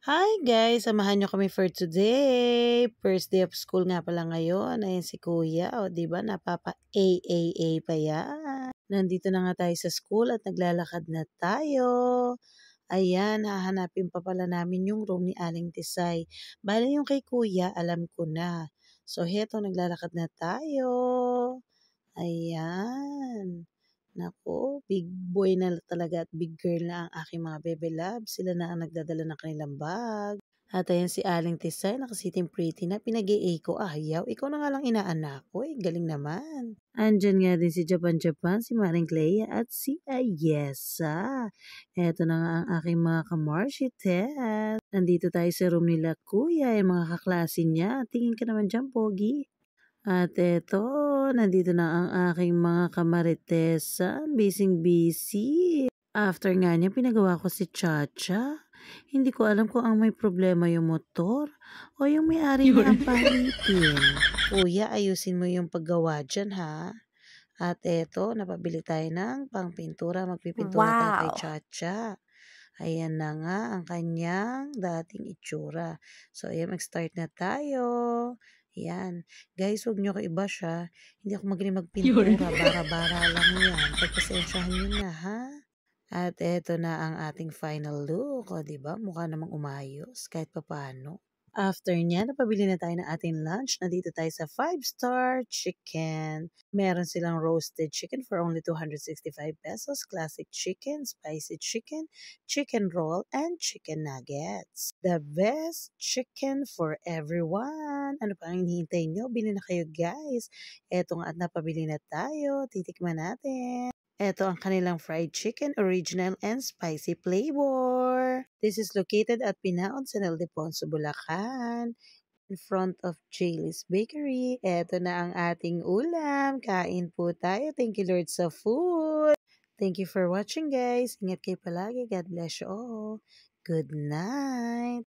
Hi guys! Samahan niyo kami for today. First day of school nga pala ngayon. Ayan si Kuya. O, diba? Napapa-AAA pa yan. Nandito na nga tayo sa school at naglalakad na tayo. Ayan, hahanapin pa pala namin yung room ni Aling Tisay. Bale yung kay Kuya, alam ko na. So, heto, naglalakad na tayo. Ayan. Naku, big boy na talaga at big girl na ang aking mga bebe love. Sila na ang nagdadala ng kanilang bag. At ayan si Aling Tisay, nakasiting pretty na. Pinag-AA ko, ayaw. Ikaw na nga lang inaanak ko eh. Galing naman. Andyan nga din si Japan, si Maring Clea at si Ayesa. Eto na nga ang aking mga kamarsites. Nandito tayo sa room nila Kuya, yung mga kaklase niya. Tingin ka naman dyan, Pogi. At eto, nandito na ang aking mga kamaritesan, busy. After nga niya, pinagawa ko si Chacha. Hindi ko alam kung ang may problema yung motor o yung may-ari na ang palitin. Kuya, ayusin mo yung paggawa dyan ha. At eto, napabili tayo ng pangpintura. Magpipintura tayo kay Wow! Chacha. Ayan na nga ang kanyang dating itsura. So, ayan, mag-start na tayo. Ayan. Guys, huwag nyo ko i-bash ha. Hindi ako magaling magpintura. Bara-bara lang yan. Pagpasensyahan nyo na ha. At eto na ang ating final look. O, diba? Mukha namang umayos kahit papano. After niya, napabili na tayo ng ating lunch. Nandito tayo sa 5-star chicken. Meron silang roasted chicken for only 265 pesos, classic chicken, spicy chicken, chicken roll, and chicken nuggets. The best chicken for everyone. Ano pa ang hinihintay nyo? Bili na kayo guys. Eto nga at napabili na tayo. Titikman natin. Ito ang kanilang fried chicken, original and spicy flavor. This is located at Pinaon, San Ildefonso, Bulacan, in front of Jaylis Bakery. Ito na ang ating ulam. Kain po tayo. Thank you Lord sa food. Thank you for watching guys. Ingat kayo palagi. God bless you all. Good night.